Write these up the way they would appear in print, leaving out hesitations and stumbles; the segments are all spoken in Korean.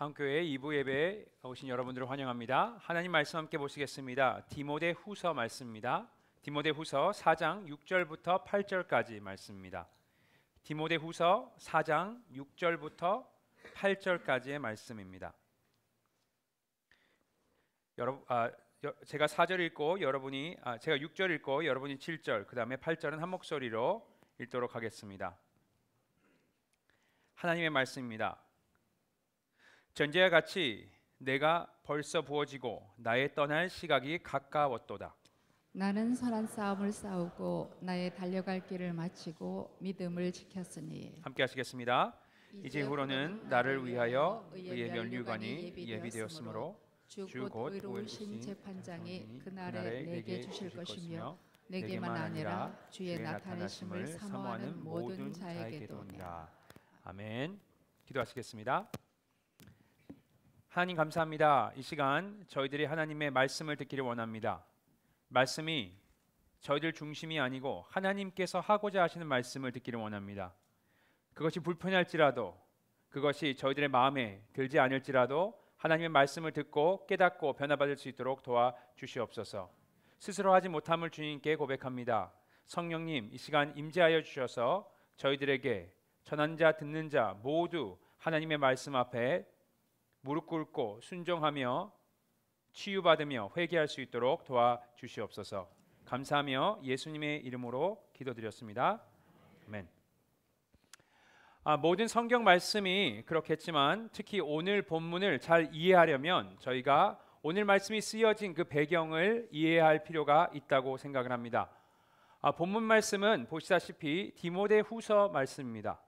한국교회 2부 예배에 오신 여러분들을 환영합니다. 하나님 말씀 함께 보시겠습니다. 디모데후서 말씀입니다. 디모데후서 4장 6절부터 8절까지 말씀입니다. 디모데후서 4장 6절부터 8절까지의 말씀입니다. 제가 4절 읽고 제가 6절 읽고 여러분이 7절, 그 다음에 8절은 한 목소리로 읽도록 하겠습니다. 하나님의 말씀입니다. 전제와 같이 내가 벌써 부어지고 나의 떠날 시각이 가까웠도다. 나는 선한 싸움을 싸우고 나의 달려갈 길을 마치고 믿음을 지켰으니. 함께 하시겠습니다. 이제후로는 나를 위하여 의의 면류관이 예비되었으므로 주 곧 의로우신 재판장이 그날에 내게 주실 것이며 내게만 아니라 주의 나타내심을 사모하는 모든 자에게도니라. 아멘. 기도하시겠습니다. 하나님 감사합니다. 이 시간 저희들이 하나님의 말씀을 듣기를 원합니다. 말씀이 저희들 중심이 아니고 하나님께서 하고자 하시는 말씀을 듣기를 원합니다. 그것이 불편할지라도, 그것이 저희들의 마음에 들지 않을지라도 하나님의 말씀을 듣고 깨닫고 변화받을 수 있도록 도와주시옵소서. 스스로 하지 못함을 주님께 고백합니다. 성령님, 이 시간 임재하여 주셔서 저희들에게 전하는 자 듣는 자 모두 하나님의 말씀 앞에 무릎 꿇고 순종하며 치유받으며 회개할 수 있도록 도와주시옵소서. 감사하며 예수님의 이름으로 기도드렸습니다. 아멘. 모든 성경 말씀이 그렇겠지만 특히 오늘 본문을 잘 이해하려면 저희가 오늘 말씀이 쓰여진 그 배경을 이해할 필요가 있다고 생각을 합니다. 본문 말씀은 보시다시피 디모데후서 말씀입니다.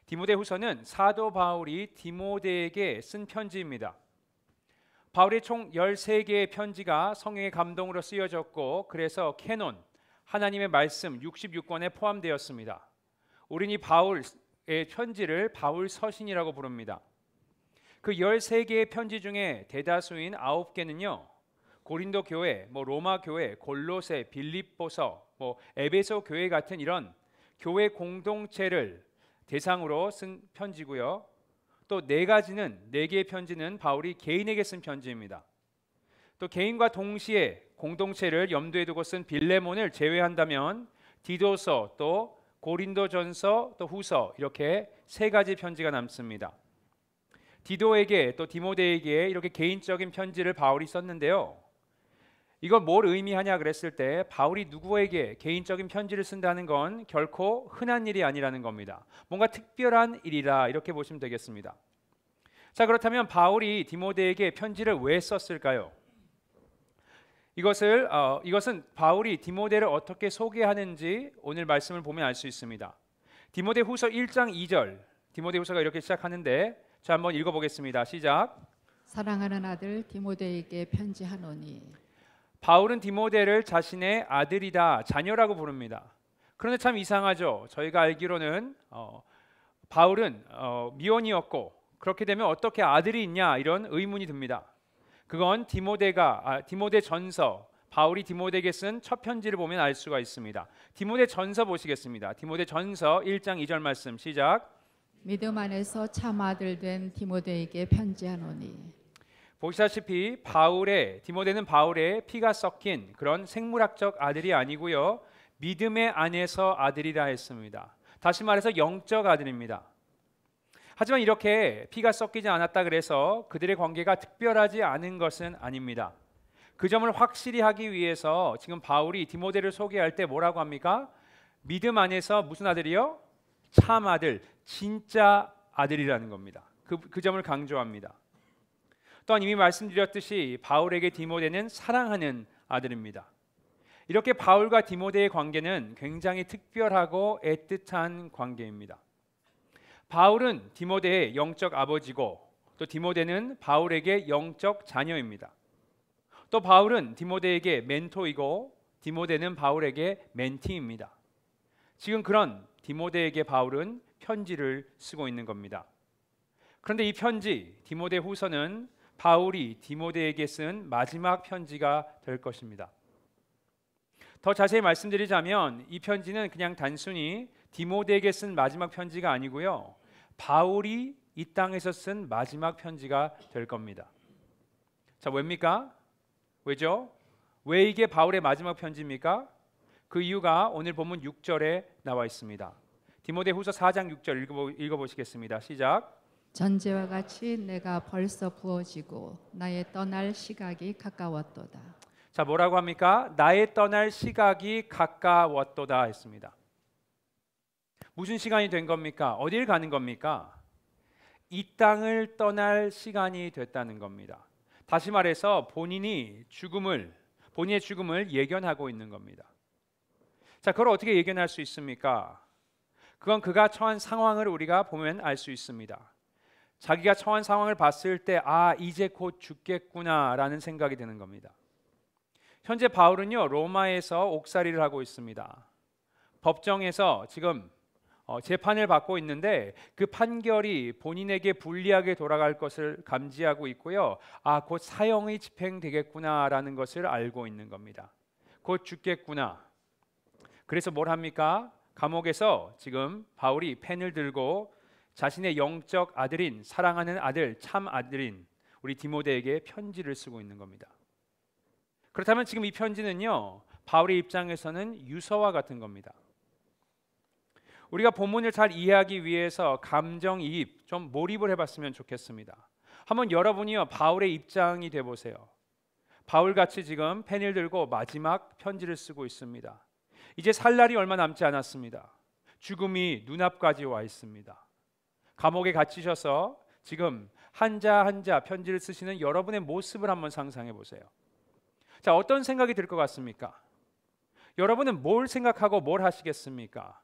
디모데후서는 사도 바울이 디모데에게 쓴 편지입니다. 바울의 총 13개의 편지가 성령의 감동으로 쓰여졌고 그래서 캐논, 하나님의 말씀 66권에 포함되었습니다. 우리는 이 바울의 편지를 바울 서신이라고 부릅니다. 그 13개의 편지 중에 대다수인 9개는요. 고린도 교회, 로마 교회, 골로새, 빌립보서, 에베소 교회 같은 이런 교회 공동체를 대상으로 쓴 편지고요. 또 4개의 편지는 바울이 개인에게 쓴 편지입니다. 또 개인과 동시에 공동체를 염두에 두고 쓴 빌레몬을 제외한다면 디도서, 또 고린도전서, 또 후서 이렇게 3가지 편지가 남습니다. 디도에게 또 디모데에게 이렇게 개인적인 편지를 바울이 썼는데요. 이건 뭘 의미하냐 그랬을 때 바울이 누구에게 개인적인 편지를 쓴다는 건 결코 흔한 일이 아니라는 겁니다. 뭔가 특별한 일이라 이렇게 보시면 되겠습니다. 자, 그렇다면 바울이 디모데에게 편지를 왜 썼을까요? 이것은 바울이 디모데를 어떻게 소개하는지 오늘 말씀을 보면 알 수 있습니다. 디모데후서 1장 2절, 디모데후서가 이렇게 시작하는데 자, 한번 읽어보겠습니다. 시작. 사랑하는 아들 디모데에게 편지하노니. 바울은 디모데를 자신의 아들이다, 자녀라고 부릅니다. 그런데 참 이상하죠. 저희가 알기로는 바울은 미혼이었고 그렇게 되면 어떻게 아들이 있냐 이런 의문이 듭니다. 그건 디모데전서, 바울이 디모데에게 쓴 첫 편지를 보면 알 수가 있습니다. 디모데전서 보시겠습니다. 디모데전서 1장 2절 말씀 시작. 믿음 안에서 참 아들 된 디모데에게 편지하노니. 보시다시피 디모데는 바울의 피가 섞인 그런 생물학적 아들이 아니고요. 믿음의 안에서 아들이라 했습니다. 다시 말해서 영적 아들입니다. 하지만 이렇게 피가 섞이지 않았다 그래서 그들의 관계가 특별하지 않은 것은 아닙니다. 그 점을 확실히 하기 위해서 지금 바울이 디모데를 소개할 때 뭐라고 합니까? 믿음 안에서 무슨 아들이요? 참 아들, 진짜 아들이라는 겁니다. 그 점을 강조합니다. 또한 이미 말씀드렸듯이 바울에게 디모데는 사랑하는 아들입니다. 이렇게 바울과 디모데의 관계는 굉장히 특별하고 애틋한 관계입니다. 바울은 디모데의 영적 아버지고 또 디모데는 바울에게 영적 자녀입니다. 또 바울은 디모데에게 멘토이고 디모데는 바울에게 멘티입니다. 지금 그런 디모데에게 바울은 편지를 쓰고 있는 겁니다. 그런데 이 편지 디모데후서는 바울이 디모데에게 쓴 마지막 편지가 될 것입니다. 더 자세히 말씀드리자면 이 편지는 그냥 단순히 디모데에게 쓴 마지막 편지가 아니고요. 바울이 이 땅에서 쓴 마지막 편지가 될 겁니다. 자, 왜입니까? 왜죠? 왜 이게 바울의 마지막 편지입니까? 그 이유가 오늘 본문 6절에 나와 있습니다. 디모데후서 4장 6절 읽어보시겠습니다. 시작. 전제와 같이 내가 벌써 부어지고 나의 떠날 시각이 가까웠도다. 자, 뭐라고 합니까? 나의 떠날 시각이 가까웠도다 했습니다. 무슨 시간이 된 겁니까? 어딜 가는 겁니까? 이 땅을 떠날 시간이 됐다는 겁니다. 다시 말해서 본인의 죽음을 예견하고 있는 겁니다. 자, 그걸 어떻게 예견할 수 있습니까? 그건 그가 처한 상황을 우리가 보면 알 수 있습니다. 자기가 처한 상황을 봤을 때 이제 곧 죽겠구나라는 생각이 드는 겁니다. 현재 바울은요, 로마에서 옥살이를 하고 있습니다. 법정에서 지금 재판을 받고 있는데 그 판결이 본인에게 불리하게 돌아갈 것을 감지하고 있고요. 곧 사형이 집행되겠구나라는 것을 알고 있는 겁니다. 곧 죽겠구나. 그래서 뭘 합니까? 감옥에서 지금 바울이 펜을 들고 자신의 영적 아들인, 사랑하는 아들, 참 아들인 우리 디모데에게 편지를 쓰고 있는 겁니다. 그렇다면 지금 이 편지는요, 바울의 입장에서는 유서와 같은 겁니다. 우리가 본문을 잘 이해하기 위해서 감정이입, 좀 몰입을 해봤으면 좋겠습니다. 한번 여러분이요, 바울의 입장이 돼보세요. 바울같이 지금 펜을 들고 마지막 편지를 쓰고 있습니다. 이제 살 날이 얼마 남지 않았습니다. 죽음이 눈앞까지 와 있습니다. 감옥에 갇히셔서 지금 한자 한자 편지를 쓰시는 여러분의 모습을 한번 상상해 보세요. 자, 어떤 생각이 들 것 같습니까? 여러분은 뭘 생각하고 뭘 하시겠습니까?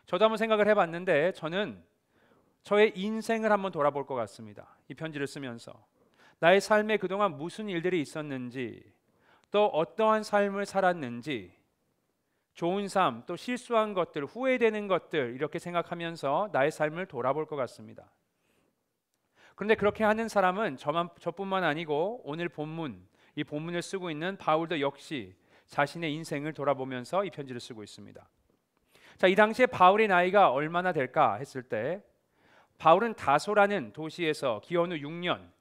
저도 한번 생각을 해봤는데 저는 저의 인생을 한번 돌아볼 것 같습니다. 이 편지를 쓰면서 나의 삶에 그동안 무슨 일들이 있었는지, 또 어떠한 삶을 살았는지, 좋은 삶, 또 실수한 것들, 후회되는 것들 이렇게 생각하면서 나의 삶을 돌아볼 것 같습니다. 그런데 그렇게 하는 사람은 저뿐만 아니고 오늘 이 본문을 쓰고 있는 바울도 역시 자신의 인생을 돌아보면서 이 편지를 쓰고 있습니다. 자, 이 당시에 바울의 나이가 얼마나 될까 했을 때 바울은 다소라는 도시에서 기원 후 6년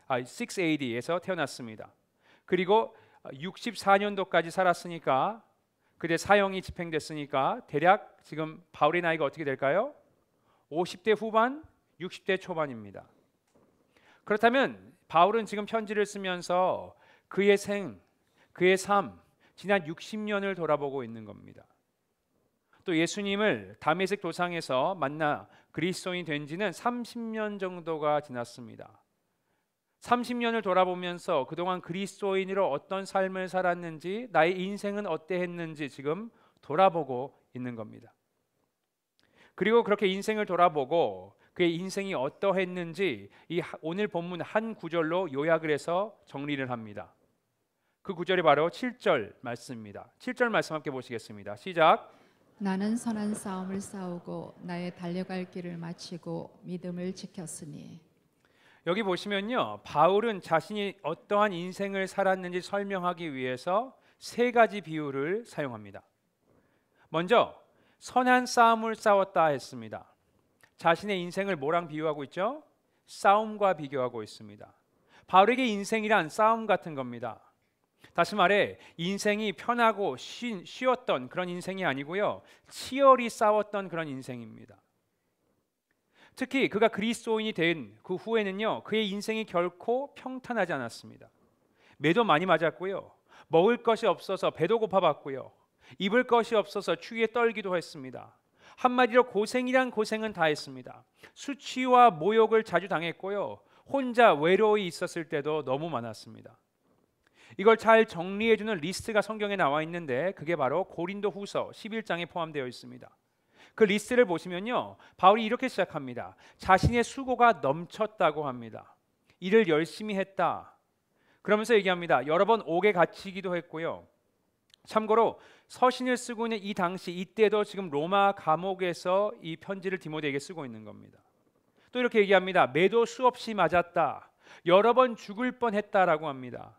6AD에서 태어났습니다. 그리고 64년도까지 살았으니까 그때 사형이 집행됐으니까 대략 지금 바울의 나이가 어떻게 될까요? 50대 후반, 60대 초반입니다. 그렇다면 바울은 지금 편지를 쓰면서 그의 삶, 지난 60년을 돌아보고 있는 겁니다. 또 예수님을 다메섹 도상에서 만나 그리스도인이 된 지는 30년 정도가 지났습니다. 30년을 돌아보면서 그동안 그리스도인으로 어떤 삶을 살았는지, 나의 인생은 어떠했는지 지금 돌아보고 있는 겁니다. 그리고 그렇게 인생을 돌아보고 그의 인생이 어떠했는지 오늘 본문 한 구절로 요약을 해서 정리를 합니다. 그 구절이 바로 7절 말씀입니다. 7절 말씀 함께 보시겠습니다. 시작. 나는 선한 싸움을 싸우고 나의 달려갈 길을 마치고 믿음을 지켰으니. 여기 보시면요, 바울은 자신이 어떠한 인생을 살았는지 설명하기 위해서 세 가지 비유를 사용합니다. 먼저 선한 싸움을 싸웠다 했습니다. 자신의 인생을 뭐랑 비유하고 있죠? 싸움과 비교하고 있습니다. 바울에게 인생이란 싸움 같은 겁니다. 다시 말해 인생이 편하고 쉬었던 그런 인생이 아니고요, 치열히 싸웠던 그런 인생입니다. 특히 그가 그리스도인이 된 그 후에는요, 그의 인생이 결코 평탄하지 않았습니다. 매도 많이 맞았고요, 먹을 것이 없어서 배도 고파봤고요, 입을 것이 없어서 추위에 떨기도 했습니다. 한마디로 고생이란 고생은 다 했습니다. 수치와 모욕을 자주 당했고요, 혼자 외로이 있었을 때도 너무 많았습니다. 이걸 잘 정리해주는 리스트가 성경에 나와 있는데 그게 바로 고린도후서 11장에 포함되어 있습니다. 그 리스트를 보시면요, 바울이 이렇게 시작합니다. 자신의 수고가 넘쳤다고 합니다. 일을 열심히 했다. 그러면서 얘기합니다. 여러 번 옥에 갇히기도 했고요. 참고로 서신을 쓰고 있는 이 당시, 이때도 지금 로마 감옥에서 이 편지를 디모데에게 쓰고 있는 겁니다. 또 이렇게 얘기합니다. 매도 수없이 맞았다. 여러 번 죽을 뻔했다라고 합니다.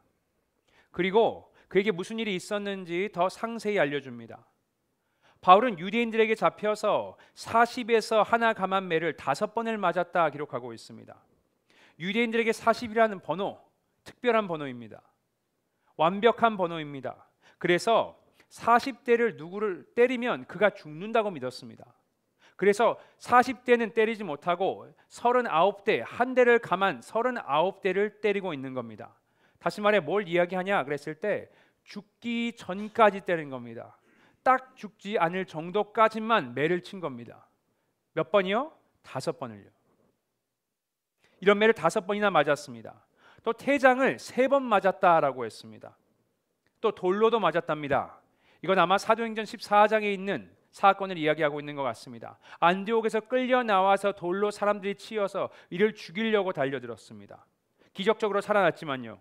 그리고 그에게 무슨 일이 있었는지 더 상세히 알려줍니다. 바울은 유대인들에게 잡혀서 40에서 하나 감한 매를 5번을 맞았다 기록하고 있습니다. 유대인들에게 40이라는 번호, 특별한 번호입니다. 완벽한 번호입니다. 그래서 40대를 누구를 때리면 그가 죽는다고 믿었습니다. 그래서 40대는 때리지 못하고 39대, 한 대를 감한 39대를 때리고 있는 겁니다. 다시 말해 뭘 이야기하냐 그랬을 때 죽기 전까지 때린 겁니다. 딱 죽지 않을 정도까지만 매를 친 겁니다. 몇 번이요? 5번을요. 이런 매를 5번이나 맞았습니다. 또 태장을 3번 맞았다라고 했습니다. 또 돌로도 맞았답니다. 이건 아마 사도행전 14장에 있는 사건을 이야기하고 있는 것 같습니다. 안디옥에서 끌려 나와서 돌로 사람들이 치여서 이를 죽이려고 달려들었습니다. 기적적으로 살아났지만요.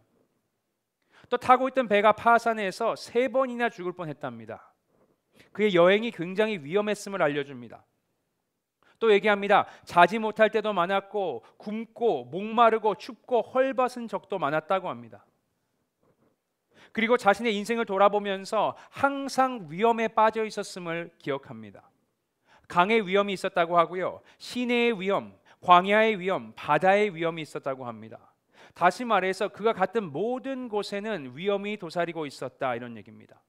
또 타고 있던 배가 파산해서 3번이나 죽을 뻔했답니다. 그의 여행이 굉장히 위험했음을 알려줍니다. 또 얘기합니다. 자지 못할 때도 많았고 굶고 목마르고 춥고 헐벗은 적도 많았다고 합니다. 그리고 자신의 인생을 돌아보면서 항상 위험에 빠져 있었음을 기억합니다. 강의 위험이 있었다고 하고요. 시내의 위험, 광야의 위험, 바다의 위험이 있었다고 합니다. 다시 말해서 그가 갔던 모든 곳에는 위험이 도사리고 있었다 이런 얘기입니다.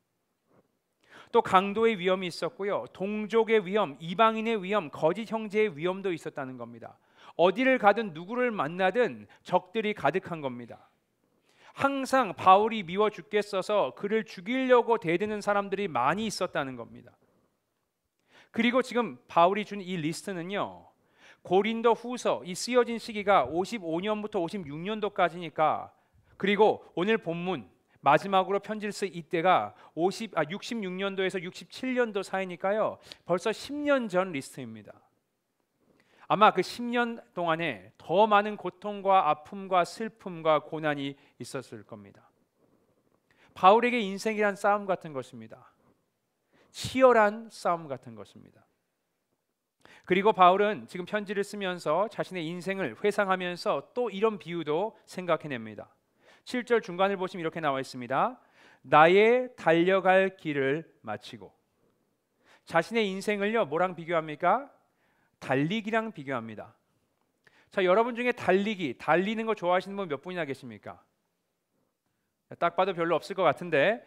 또 강도의 위험이 있었고요. 동족의 위험, 이방인의 위험, 거짓 형제의 위험도 있었다는 겁니다. 어디를 가든 누구를 만나든 적들이 가득한 겁니다. 항상 바울이 미워 죽겠어서 그를 죽이려고 대드는 사람들이 많이 있었다는 겁니다. 그리고 지금 바울이 준 이 리스트는요. 고린도 후서 이 쓰여진 시기가 55년부터 56년도까지니까 그리고 오늘 본문 마지막으로 편지를 쓴 이때가 66년도에서 67년도 사이니까요. 벌써 10년 전 리스트입니다. 아마 그 10년 동안에 더 많은 고통과 아픔과 슬픔과 고난이 있었을 겁니다. 바울에게 인생이란 싸움 같은 것입니다. 치열한 싸움 같은 것입니다. 그리고 바울은 지금 편지를 쓰면서 자신의 인생을 회상하면서 또 이런 비유도 생각해냅니다. 7절 중간을 보시면 이렇게 나와 있습니다. 나의 달려갈 길을 마치고. 자신의 인생을요 뭐랑 비교합니까? 달리기랑 비교합니다. 자, 여러분 중에 달리는 거 좋아하시는 분 몇 분이나 계십니까? 딱 봐도 별로 없을 것 같은데,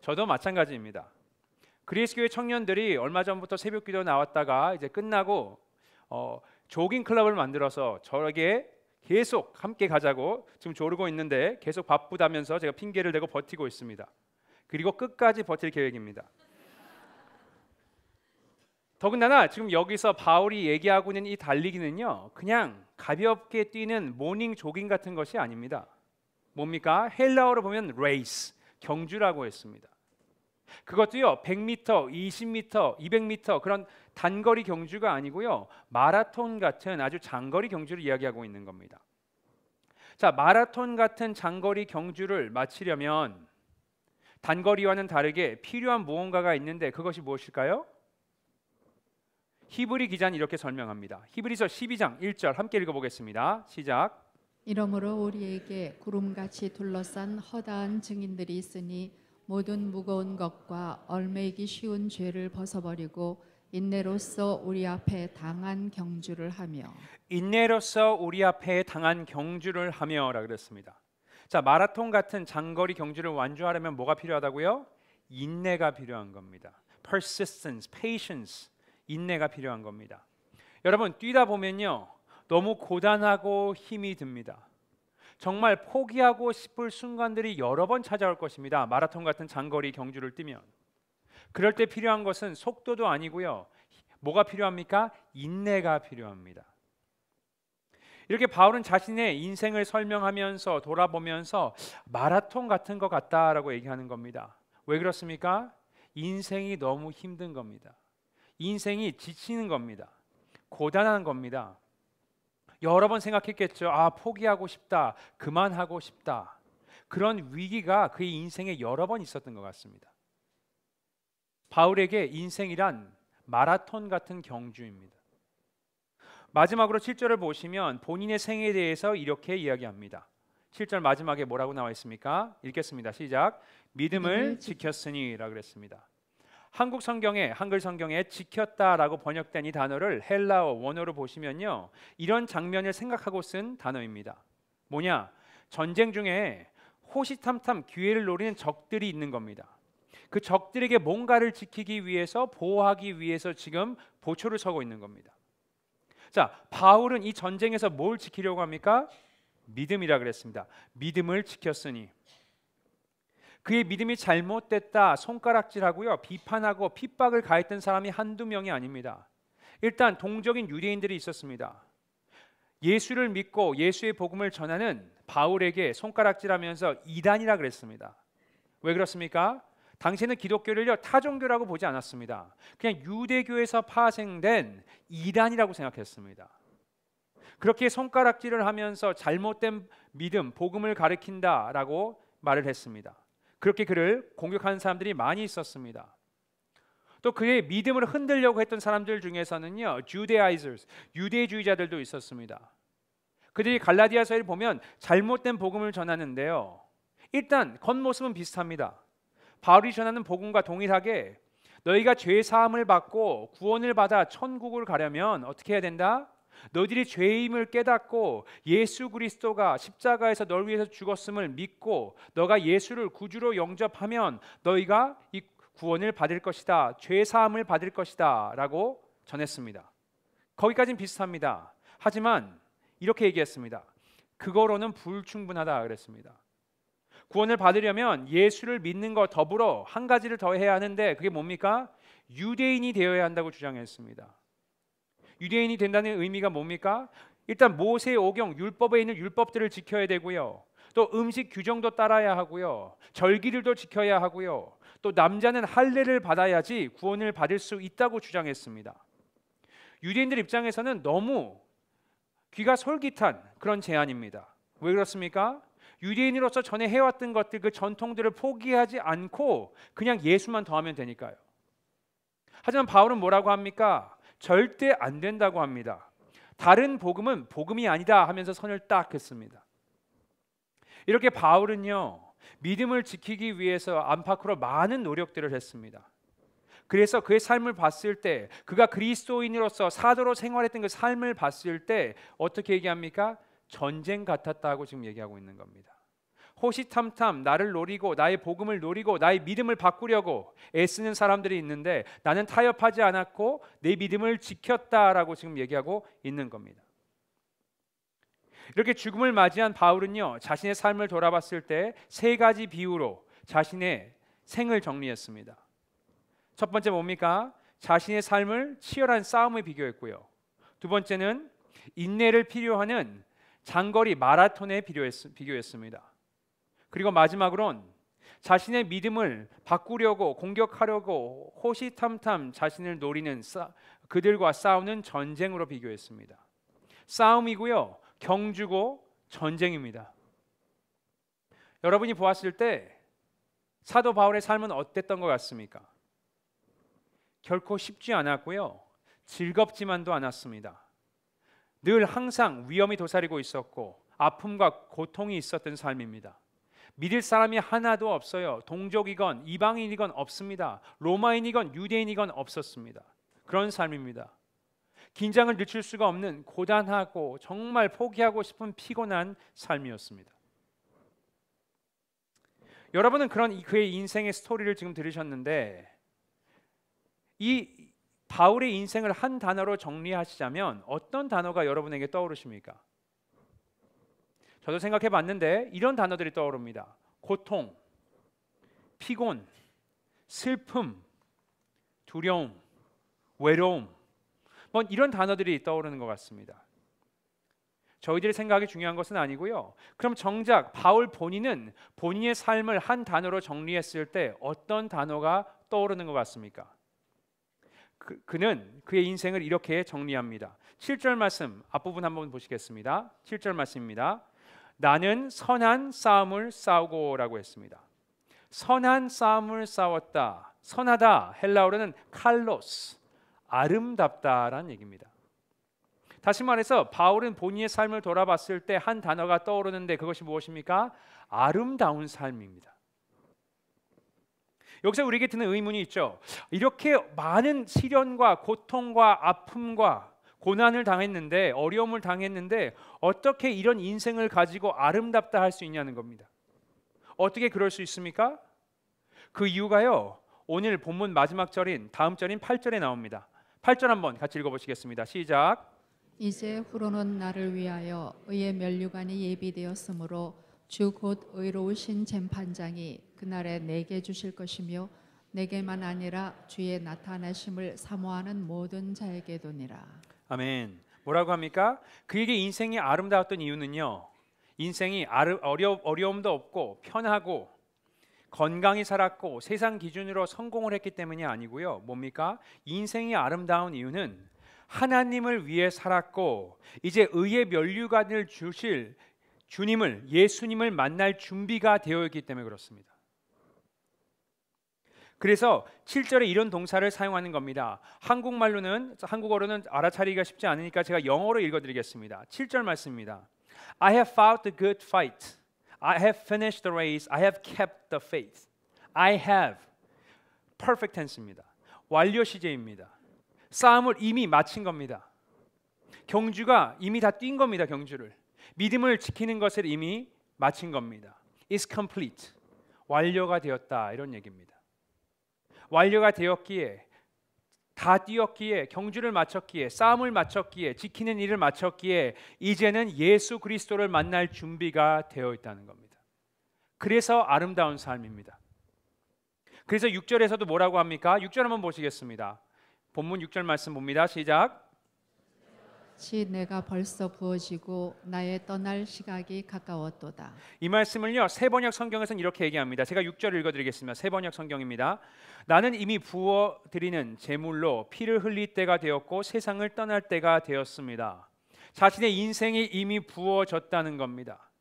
저도 마찬가지입니다. 그리스교회 청년들이 얼마 전부터 새벽기도 나왔다가 이제 끝나고 조깅 클럽을 만들어서 저에게 계속 함께 가자고 지금 조르고 있는데 계속 바쁘다면서 제가 핑계를 대고 버티고 있습니다. 그리고 끝까지 버틸 계획입니다. 더군다나 지금 여기서 바울이 얘기하고 있는 이 달리기는요 그냥 가볍게 뛰는 모닝 조깅 같은 것이 아닙니다. 뭡니까? 헬라어로 보면 레이스, 경주라고 했습니다. 그것도요 100m, 20m, 200m 그런 단거리 경주가 아니고요 마라톤 같은 아주 장거리 경주를 이야기하고 있는 겁니다. 자, 마라톤 같은 장거리 경주를 마치려면 단거리와는 다르게 필요한 무언가가 있는데 그것이 무엇일까요? 히브리 기자는 이렇게 설명합니다. 히브리서 12장 1절 함께 읽어보겠습니다. 시작. 이러므로 우리에게 구름같이 둘러싼 허다한 증인들이 있으니 모든 무거운 것과 얽매이기 쉬운 죄를 벗어버리고 인내로써 우리 앞에 당한 경주를 하며. 인내로써 우리 앞에 당한 경주를 하며라 그랬습니다. 자, 마라톤 같은 장거리 경주를 완주하려면 뭐가 필요하다고요? 인내가 필요한 겁니다. persistence, patience, 인내가 필요한 겁니다. 여러분 뛰다 보면요 너무 고단하고 힘이 듭니다. 정말 포기하고 싶을 순간들이 여러 번 찾아올 것입니다. 마라톤 같은 장거리 경주를 뛰면 그럴 때 필요한 것은 속도도 아니고요 뭐가 필요합니까? 인내가 필요합니다. 이렇게 바울은 자신의 인생을 설명하면서 돌아보면서 마라톤 같은 것 같다라고 얘기하는 겁니다. 왜 그렇습니까? 인생이 너무 힘든 겁니다. 인생이 지치는 겁니다. 고단한 겁니다. 여러 번 생각했겠죠. 포기하고 싶다, 그만하고 싶다. 그런 위기가 그의 인생에 여러 번 있었던 것 같습니다. 바울에게 인생이란 마라톤 같은 경주입니다. 마지막으로 7절을 보시면 본인의 생에 대해서 이렇게 이야기합니다. 7절 마지막에 뭐라고 나와 있습니까? 읽겠습니다. 시작. 믿음을 지켰으니라 그랬습니다. 한국 성경에 한글 성경에 지켰다라고 번역된 이 단어를 헬라어 원어로 보시면요, 이런 장면을 생각하고 쓴 단어입니다. 뭐냐? 전쟁 중에 호시탐탐 기회를 노리는 적들이 있는 겁니다. 그 적들에게 뭔가를 지키기 위해서, 보호하기 위해서 지금 보초를 서고 있는 겁니다. 자, 바울은 이 전쟁에서 뭘 지키려고 합니까? 믿음이라 그랬습니다. 믿음을 지켰으니. 그의 믿음이 잘못됐다 손가락질하고요, 비판하고 핍박을 가했던 사람이 한두 명이 아닙니다. 일단 동적인 유대인들이 있었습니다. 예수를 믿고 예수의 복음을 전하는 바울에게 손가락질하면서 이단이라 그랬습니다. 왜 그렇습니까? 당시에는 기독교를요, 타종교라고 보지 않았습니다. 그냥 유대교에서 파생된 이단이라고 생각했습니다. 그렇게 손가락질을 하면서 잘못된 믿음, 복음을 가리킨다라고 말을 했습니다. 그렇게 그를 공격하는 사람들이 많이 있었습니다. 또 그의 믿음을 흔들려고 했던 사람들 중에서는요, Judaizers, 유대주의자들도 있었습니다. 그들이 갈라디아서를 보면 잘못된 복음을 전하는데요, 일단 겉모습은 비슷합니다. 바울이 전하는 복음과 동일하게 너희가 죄 사함을 받고 구원을 받아 천국을 가려면 어떻게 해야 된다? 너희들이 죄임을 깨닫고 예수 그리스도가 십자가에서 널 위해서 죽었음을 믿고 너가 예수를 구주로 영접하면 너희가 이 구원을 받을 것이다, 죄 사함을 받을 것이다 라고 전했습니다. 거기까지는 비슷합니다. 하지만 이렇게 얘기했습니다. 그거로는 불충분하다 그랬습니다. 구원을 받으려면 예수를 믿는 것 더불어 한 가지를 더 해야 하는데, 그게 뭡니까? 유대인이 되어야 한다고 주장했습니다. 유대인이 된다는 의미가 뭡니까? 일단 모세 오경 율법에 있는 율법들을 지켜야 되고요, 또 음식 규정도 따라야 하고요, 절기들도 지켜야 하고요, 또 남자는 할례를 받아야지 구원을 받을 수 있다고 주장했습니다. 유대인들 입장에서는 너무 귀가 솔깃한 그런 제안입니다. 왜 그렇습니까? 유대인으로서 전에 해왔던 것들, 그 전통들을 포기하지 않고 그냥 예수만 더하면 되니까요. 하지만 바울은 뭐라고 합니까? 절대 안 된다고 합니다. 다른 복음은 복음이 아니다 하면서 선을 딱 긋습니다. 이렇게 바울은요, 믿음을 지키기 위해서 안팎으로 많은 노력들을 했습니다. 그래서 그의 삶을 봤을 때, 그가 그리스도인으로서 사도로 생활했던 그 삶을 봤을 때 어떻게 얘기합니까? 전쟁 같았다고 지금 얘기하고 있는 겁니다. 호시탐탐 나를 노리고 나의 복음을 노리고 나의 믿음을 바꾸려고 애쓰는 사람들이 있는데 나는 타협하지 않았고 내 믿음을 지켰다라고 지금 얘기하고 있는 겁니다. 이렇게 죽음을 맞이한 바울은요, 자신의 삶을 돌아봤을 때 세 가지 비유로 자신의 생을 정리했습니다. 첫 번째 뭡니까? 자신의 삶을 치열한 싸움에 비교했고요. 두 번째는 인내를 필요하는 장거리 마라톤에 비교했습니다. 그리고 마지막으론 자신의 믿음을 바꾸려고 공격하려고 호시탐탐 자신을 노리는 그들과 싸우는 전쟁으로 비교했습니다. 싸움이고요, 경주고 전쟁입니다. 여러분이 보았을 때 사도 바울의 삶은 어땠던 것 같습니까? 결코 쉽지 않았고요, 즐겁지만도 않았습니다. 늘 항상 위험이 도사리고 있었고 아픔과 고통이 있었던 삶입니다. 믿을 사람이 하나도 없어요. 동족이건 이방인이건 없습니다. 로마인이건 유대인이건 없었습니다. 그런 삶입니다. 긴장을 늦출 수가 없는 고단하고 정말 포기하고 싶은 피곤한 삶이었습니다. 여러분은 그런 그의 인생의 스토리를 지금 들으셨는데, 이 바울의 인생을 한 단어로 정리하시자면 어떤 단어가 여러분에게 떠오르십니까? 저도 생각해 봤는데 이런 단어들이 떠오릅니다. 고통, 피곤, 슬픔, 두려움, 외로움, 뭐 이런 단어들이 떠오르는 것 같습니다. 저희들의 생각이 중요한 것은 아니고요, 그럼 정작 바울 본인은 본인의 삶을 한 단어로 정리했을 때 어떤 단어가 떠오르는 것 같습니까? 그는 그의 인생을 이렇게 정리합니다. 7절 말씀 앞부분 한번 보시겠습니다. 7절 말씀입니다. 나는 선한 싸움을 싸우고 라고 했습니다. 선한 싸움을 싸웠다. 선하다, 헬라어로는 칼로스, 아름답다라는 얘기입니다. 다시 말해서 바울은 본인의 삶을 돌아봤을 때 한 단어가 떠오르는데 그것이 무엇입니까? 아름다운 삶입니다. 여기서 우리에게 드는 의문이 있죠. 이렇게 많은 시련과 고통과 아픔과 고난을 당했는데, 어려움을 당했는데 어떻게 이런 인생을 가지고 아름답다 할 수 있냐는 겁니다. 어떻게 그럴 수 있습니까? 그 이유가요, 오늘 본문 마지막 절인 다음 절인 8절에 나옵니다. 8절 한번 같이 읽어보시겠습니다. 시작. 이제 후로는 나를 위하여 의의 면류관이 예비되었으므로 주 곧 의로우신 재판장이 그날에 내게 주실 것이며 내게만 아니라 주의 나타나심을 사모하는 모든 자에게도니라. 아멘. 뭐라고 합니까? 그에게 인생이 아름다웠던 이유는요, 인생이 어려움도 없고 편하고 건강히 살았고 세상 기준으로 성공을 했기 때문이 아니고요. 뭡니까? 인생이 아름다운 이유는 하나님을 위해 살았고 이제 의의 면류관을 주실 주님을, 예수님을 만날 준비가 되어 있기 때문에 그렇습니다. 그래서 7절에 이런 동사를 사용하는 겁니다. 한국어로는 알아차리기가 쉽지 않으니까 제가 영어로 읽어드리겠습니다. 7절 말씀입니다. I have fought the good fight. I have finished the race. I have kept the faith. I have. perfect tense입니다. 완료 시제입니다. 싸움을 이미 마친 겁니다. 경주가 이미 다 뛴 겁니다. 경주를. 믿음을 지키는 것을 이미 마친 겁니다. It's complete. 완료가 되었다, 이런 얘기입니다. 완료가 되었기에, 다 뛰었기에, 경주를 마쳤기에, 싸움을 마쳤기에, 지키는 일을 마쳤기에 이제는 예수 그리스도를 만날 준비가 되어 있다는 겁니다. 그래서 아름다운 삶입니다. 그래서 6절에서도 뭐라고 합니까? 6절 한번 보시겠습니다. 본문 6절 말씀 봅니다. 시작. 지 내가 벌써 부어지고 나의 떠날 시각이 가까웠도다. 이 말씀을요, 세번역 성경에서는 이렇게 얘기합니다. 제가 6절을 읽어드리겠습니다. 세번역 성경입니다. 나는 이미 부어드리는 제물로 피를 흘릴 때가 되었고 세상을 떠날 때가 되었습니다. 자신의 인생이 이미 부어졌다는 겁니다.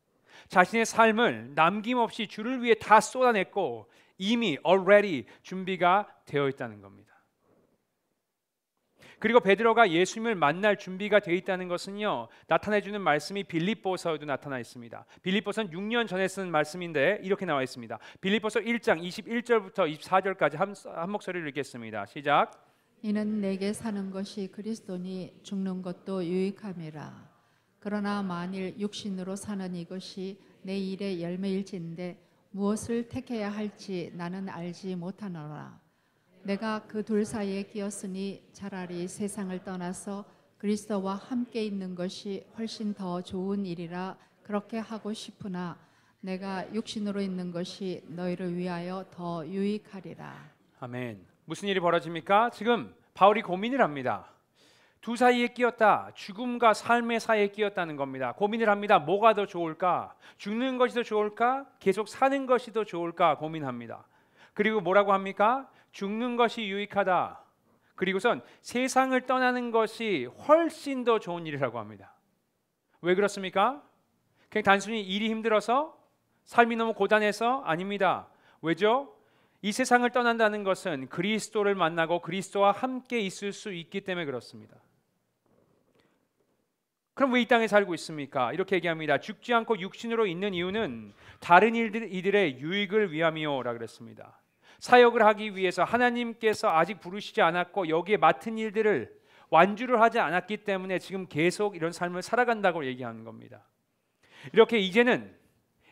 자신의 삶을 남김없이 주를 위해 다 쏟아냈고 이미 already 준비가 되어 있다는 겁니다. 그리고 베드로가 예수님을 만날 준비가 되어 있다는 것은요, 나타내주는 말씀이 빌립보서에도 나타나 있습니다. 빌립보서는 6년 전에 쓴 말씀인데 이렇게 나와 있습니다. 빌립보서 1장 21절부터 24절까지 한 목소리를 읽겠습니다. 시작. 이는 내게 사는 것이 그리스도니 죽는 것도 유익함이라. 그러나 만일 육신으로 사는 이것이 내 일의 열매일진데 무엇을 택해야 할지 나는 알지 못하노라. 내가 그 둘 사이에 끼었으니 차라리 세상을 떠나서 그리스도와 함께 있는 것이 훨씬 더 좋은 일이라 그렇게 하고 싶으나 내가 육신으로 있는 것이 너희를 위하여 더 유익하리라. 아멘. 무슨 일이 벌어집니까? 지금 바울이 고민을 합니다. 두 사이에 끼었다. 죽음과 삶의 사이에 끼었다는 겁니다. 고민을 합니다. 뭐가 더 좋을까? 죽는 것이 더 좋을까? 계속 사는 것이 더 좋을까? 고민합니다. 그리고 뭐라고 합니까? 죽는 것이 유익하다. 그리고선 세상을 떠나는 것이 훨씬 더 좋은 일이라고 합니다. 왜 그렇습니까? 그냥 단순히 일이 힘들어서, 삶이 너무 고단해서? 아닙니다. 왜죠? 이 세상을 떠난다는 것은 그리스도를 만나고 그리스도와 함께 있을 수 있기 때문에 그렇습니다. 그럼 왜 이 땅에 살고 있습니까? 이렇게 얘기합니다. 죽지 않고 육신으로 있는 이유는 다른 이들의 유익을 위함이요라 그랬습니다. 사역을 하기 위해서 하나님께서 아직 부르시지 않았고 여기에 맡은 일들을 완주를 하지 않았기 때문에 지금 계속 이런 삶을 살아간다고 얘기하는 겁니다. 이렇게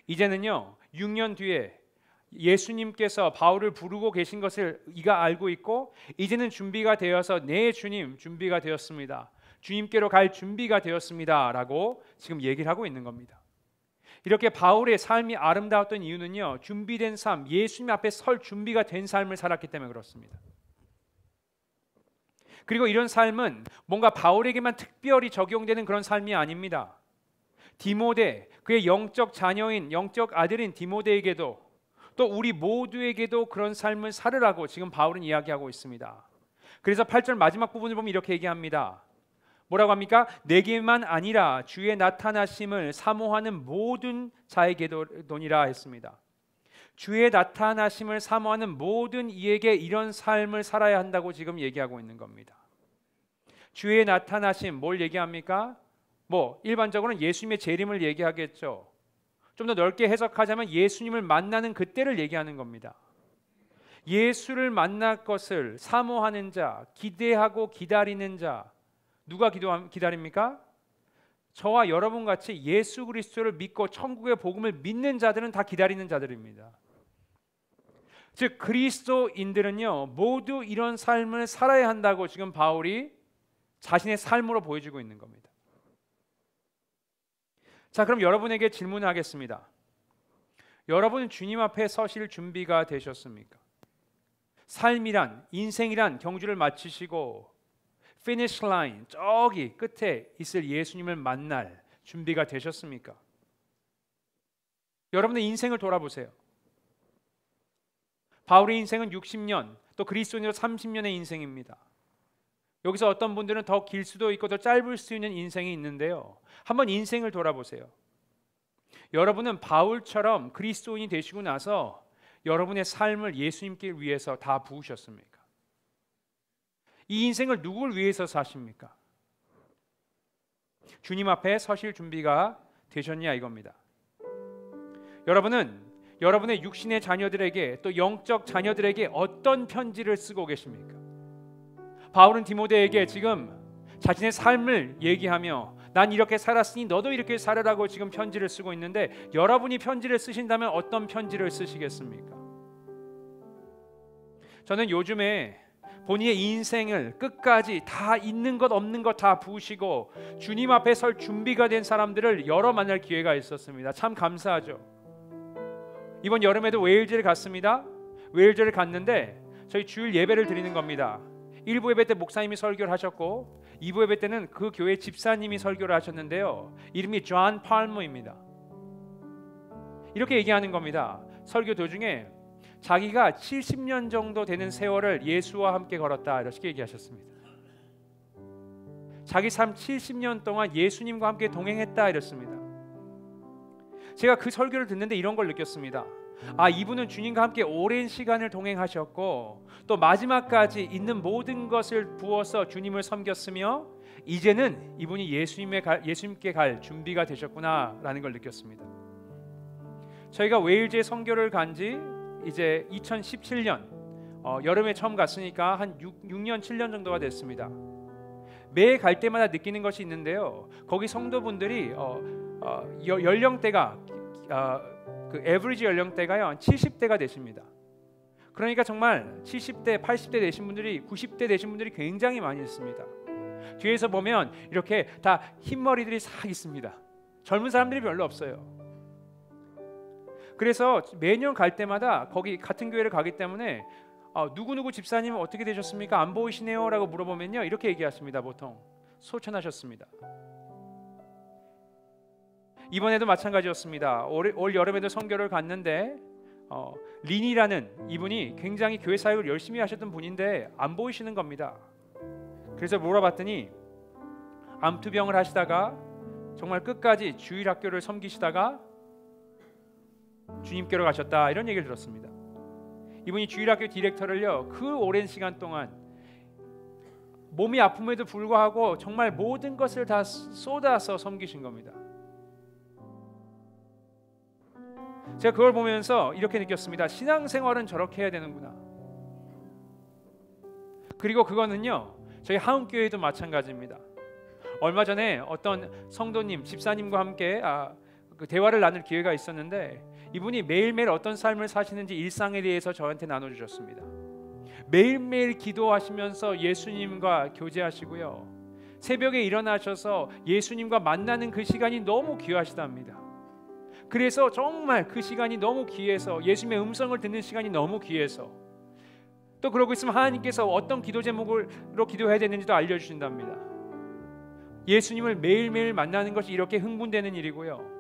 이제는요 6년 뒤에 예수님께서 바울을 부르고 계신 것을 이가 알고 있고 이제는 준비가 되어서 내 주님 준비가 되었습니다. 주님께로 갈 준비가 되었습니다 라고 지금 얘기를 하고 있는 겁니다. 이렇게 바울의 삶이 아름다웠던 이유는요, 준비된 삶, 예수님 앞에 설 준비가 된 삶을 살았기 때문에 그렇습니다. 그리고 이런 삶은 뭔가 바울에게만 특별히 적용되는 그런 삶이 아닙니다. 디모데, 그의 영적 자녀인, 영적 아들인 디모데에게도 또 우리 모두에게도 그런 삶을 살으라고 지금 바울은 이야기하고 있습니다. 그래서 8절 마지막 부분을 보면 이렇게 얘기합니다. 뭐라고 합니까? 내게만 아니라 주의 나타나심을 사모하는 모든 자에게도니라 했습니다. 주의 나타나심을 사모하는 모든 이에게 이런 삶을 살아야 한다고 지금 얘기하고 있는 겁니다. 주의 나타나심 뭘 얘기합니까? 일반적으로는 예수님의 재림을 얘기하겠죠. 좀 더 넓게 해석하자면 예수님을 만나는 그때를 얘기하는 겁니다. 예수를 만날 것을 사모하는 자, 기대하고 기다리는 자, 누가 기다립니까? 저와 여러분 같이 예수 그리스도를 믿고 천국의 복음을 믿는 자들은 다 기다리는 자들입니다. 즉 그리스도인들은요 모두 이런 삶을 살아야 한다고 지금 바울이 자신의 삶으로 보여주고 있는 겁니다. 자, 그럼 여러분에게 질문하겠습니다. 여러분은 주님 앞에 서실 준비가 되셨습니까? 삶이란, 인생이란 경주를 마치시고 피니시 라인, 저기 끝에 있을 예수님을 만날 준비가 되셨습니까? 여러분의 인생을 돌아보세요. 바울의 인생은 60년, 또 그리스도인으로 30년의 인생입니다. 여기서 어떤 분들은 더 길 수도 있고 더 짧을 수 있는 인생이 있는데요. 한번 인생을 돌아보세요. 여러분은 바울처럼 그리스도인이 되시고 나서 여러분의 삶을 예수님께 위해서 다 부으셨습니까? 이 인생을 누구를 위해서 사십니까? 주님 앞에 서실 준비가 되셨냐 이겁니다. 여러분은 여러분의 육신의 자녀들에게 또 영적 자녀들에게 어떤 편지를 쓰고 계십니까? 바울은 디모데에게 지금 자신의 삶을 얘기하며 난 이렇게 살았으니 너도 이렇게 살아라고 지금 편지를 쓰고 있는데 여러분이 편지를 쓰신다면 어떤 편지를 쓰시겠습니까? 저는 요즘에 본인의 인생을 끝까지 다 있는 것 없는 것 다 부으시고 주님 앞에 설 준비가 된 사람들을 여러 만날 기회가 있었습니다. 참 감사하죠. 이번 여름에도 웨일즈를 갔습니다. 웨일즈를 갔는데 저희 주일 예배를 드리는 겁니다. 1부 예배 때 목사님이 설교를 하셨고 2부 예배 때는 그 교회 집사님이 설교를 하셨는데요. 이름이 존 팔머입니다. 이렇게 얘기하는 겁니다. 설교 도중에 자기가 70년 정도 되는 세월을 예수와 함께 걸었다 이렇게 얘기하셨습니다. 자기 삶 70년 동안 예수님과 함께 동행했다 이랬습니다. 제가 그 설교를 듣는데 이런 걸 느꼈습니다. 아, 이분은 주님과 함께 오랜 시간을 동행하셨고 또 마지막까지 있는 모든 것을 부어서 주님을 섬겼으며 이제는 이분이 예수님께 갈 준비가 되셨구나라는 걸 느꼈습니다. 저희가 웨일즈에 선교를 간지 이제 2017년 여름에 처음 갔으니까 한 6년 7년 정도가 됐습니다. 매 갈 때마다 느끼는 것이 있는데요. 거기 성도분들이 연령대가 그 에버리지 연령대가요 70대가 되십니다. 그러니까 정말 70대, 80대 되신 분들이 90대 되신 분들이 굉장히 많이 있습니다. 뒤에서 보면 이렇게 다 흰머리들이 싹 있습니다. 젊은 사람들이 별로 없어요. 그래서 매년 갈 때마다 거기 같은 교회를 가기 때문에 누구누구 집사님은 어떻게 되셨습니까? 안 보이시네요 라고 물어보면요 이렇게 얘기하십니다. 보통 소천하셨습니다. 이번에도 마찬가지였습니다. 올 여름에도 선교를 갔는데 린이라는 이분이 굉장히 교회 사역을 열심히 하셨던 분인데 안 보이시는 겁니다. 그래서 물어봤더니 암투병을 하시다가 정말 끝까지 주일학교를 섬기시다가 주님께로 가셨다 이런 얘기를 들었습니다. 이분이 주일학교 디렉터를요 그 오랜 시간 동안 몸이 아픔에도 불구하고 정말 모든 것을 다 쏟아서 섬기신 겁니다. 제가 그걸 보면서 이렇게 느꼈습니다. 신앙생활은 저렇게 해야 되는구나. 그리고 그거는요 저희 하은교회도 마찬가지입니다. 얼마 전에 어떤 성도님, 집사님과 함께 그 대화를 나눌 기회가 있었는데 이분이 매일매일 어떤 삶을 사시는지 일상에 대해서 저한테 나눠주셨습니다. 매일매일 기도하시면서 예수님과 교제하시고요. 새벽에 일어나셔서 예수님과 만나는 그 시간이 너무 귀하시답니다. 그래서 정말 그 시간이 너무 귀해서 예수님의 음성을 듣는 시간이 너무 귀해서 또 그러고 있으면 하나님께서 어떤 기도 제목으로 기도해야 되는지도 알려주신답니다. 예수님을 매일매일 만나는 것이 이렇게 흥분되는 일이고요.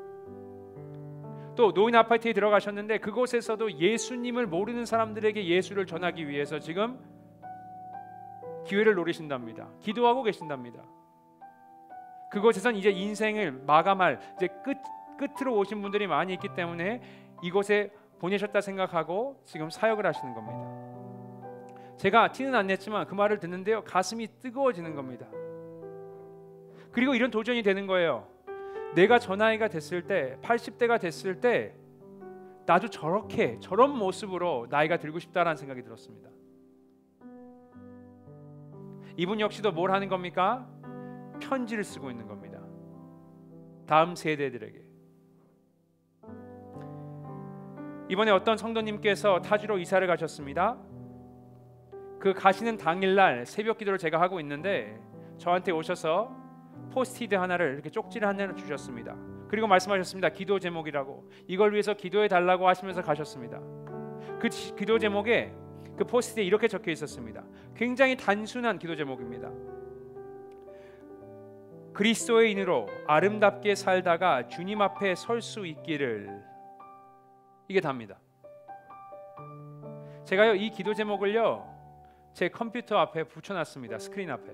또 노인 아파트에 들어가셨는데 그곳에서도 예수님을 모르는 사람들에게 예수를 전하기 위해서 지금 기회를 노리신답니다. 기도하고 계신답니다. 그곳에선 이제 인생을 마감할 이제 끝으로 오신 분들이 많이 있기 때문에 이곳에 보내셨다 생각하고 지금 사역을 하시는 겁니다. 제가 티는 안 냈지만 그 말을 듣는데요 가슴이 뜨거워지는 겁니다. 그리고 이런 도전이 되는 거예요. 내가 저 나이가 됐을 때 80대가 됐을 때 나도 저런 모습으로 나이가 들고 싶다라는 생각이 들었습니다. 이분 역시도 뭘 하는 겁니까? 편지를 쓰고 있는 겁니다. 다음 세대들에게. 이번에 어떤 성도님께서 타주로 이사를 가셨습니다. 그 가시는 당일날 새벽 기도를 제가 하고 있는데 저한테 오셔서 포스트잇 하나를 이렇게 쪽지를 하나를 주셨습니다. 그리고 말씀하셨습니다. 기도 제목이라고, 이걸 위해서 기도해 달라고 하시면서 가셨습니다. 그 기도 제목에 그 포스트잇에 이렇게 적혀 있었습니다. 굉장히 단순한 기도 제목입니다. 그리스도의 인으로 아름답게 살다가 주님 앞에 설 수 있기를. 이게 답니다. 제가요 이 기도 제목을요 제 컴퓨터 앞에 붙여놨습니다. 스크린 앞에.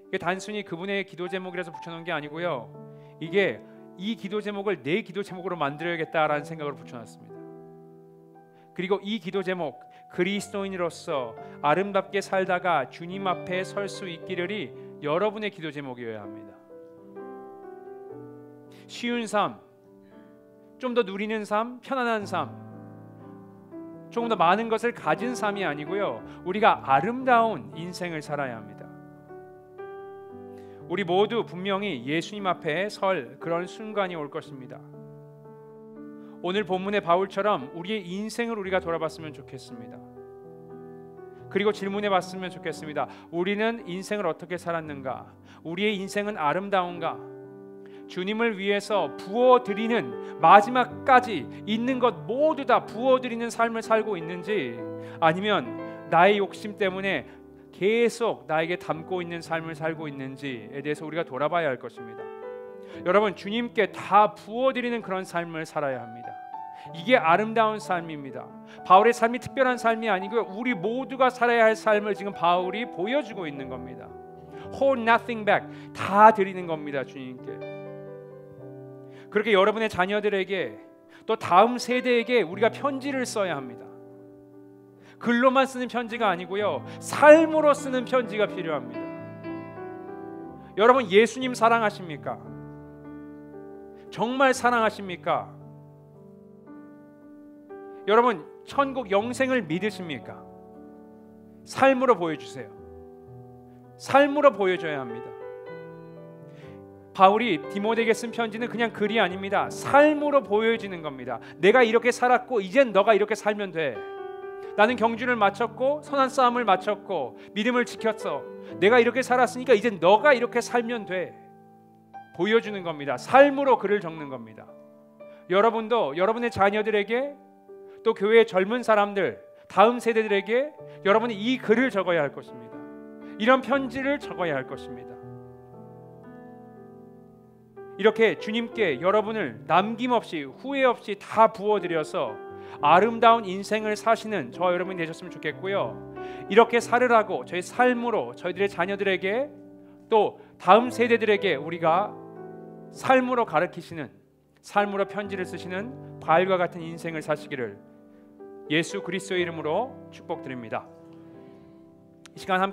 이게 단순히 그분의 기도 제목이라서 붙여놓은 게 아니고요, 이게 이 기도 제목을 내 기도 제목으로 만들어야겠다라는 생각으로 붙여놨습니다. 그리고 이 기도 제목, 그리스도인으로서 아름답게 살다가 주님 앞에 설 수 있기를이 여러분의 기도 제목이어야 합니다. 쉬운 삶, 좀 더 누리는 삶, 편안한 삶, 조금 더 많은 것을 가진 삶이 아니고요, 우리가 아름다운 인생을 살아야 합니다. 우리 모두 분명히 예수님 앞에 설 그런 순간이 올 것입니다. 오늘 본문의 바울처럼 우리의 인생을 우리가 돌아봤으면 좋겠습니다. 그리고 질문해 봤으면 좋겠습니다. 우리는 인생을 어떻게 살았는가? 우리의 인생은 아름다운가? 주님을 위해서 부어드리는, 마지막까지 있는 것 모두 다 부어드리는 삶을 살고 있는지, 아니면 나의 욕심 때문에 계속 나에게 담고 있는 삶을 살고 있는지에 대해서 우리가 돌아봐야 할 것입니다. 여러분, 주님께 다 부어드리는 그런 삶을 살아야 합니다. 이게 아름다운 삶입니다. 바울의 삶이 특별한 삶이 아니고요, 우리 모두가 살아야 할 삶을 지금 바울이 보여주고 있는 겁니다. Hold nothing back, 다 드리는 겁니다, 주님께. 그렇게 여러분의 자녀들에게, 또 다음 세대에게 우리가 편지를 써야 합니다. 글로만 쓰는 편지가 아니고요, 삶으로 쓰는 편지가 필요합니다. 여러분, 예수님 사랑하십니까? 정말 사랑하십니까? 여러분, 천국 영생을 믿으십니까? 삶으로 보여주세요. 삶으로 보여줘야 합니다. 바울이 디모데에게 쓴 편지는 그냥 글이 아닙니다. 삶으로 보여지는 겁니다. 내가 이렇게 살았고 이젠 너가 이렇게 살면 돼. 나는 경주를 마쳤고 선한 싸움을 마쳤고 믿음을 지켰어. 내가 이렇게 살았으니까 이젠 너가 이렇게 살면 돼. 보여주는 겁니다. 삶으로 글을 적는 겁니다. 여러분도 여러분의 자녀들에게, 또 교회의 젊은 사람들, 다음 세대들에게 여러분이 이 글을 적어야 할 것입니다. 이런 편지를 적어야 할 것입니다. 이렇게 주님께 여러분을 남김없이, 후회 없이 다 부어드려서 아름다운 인생을 사시는 저와 여러분이 되셨으면 좋겠고요, 이렇게 살으라고 저희 삶으로 저희들의 자녀들에게, 또 다음 세대들에게 우리가 삶으로 가르치시는, 삶으로 편지를 쓰시는 바울과 같은 인생을 사시기를 예수 그리스도의 이름으로 축복드립니다. 이 시간 함께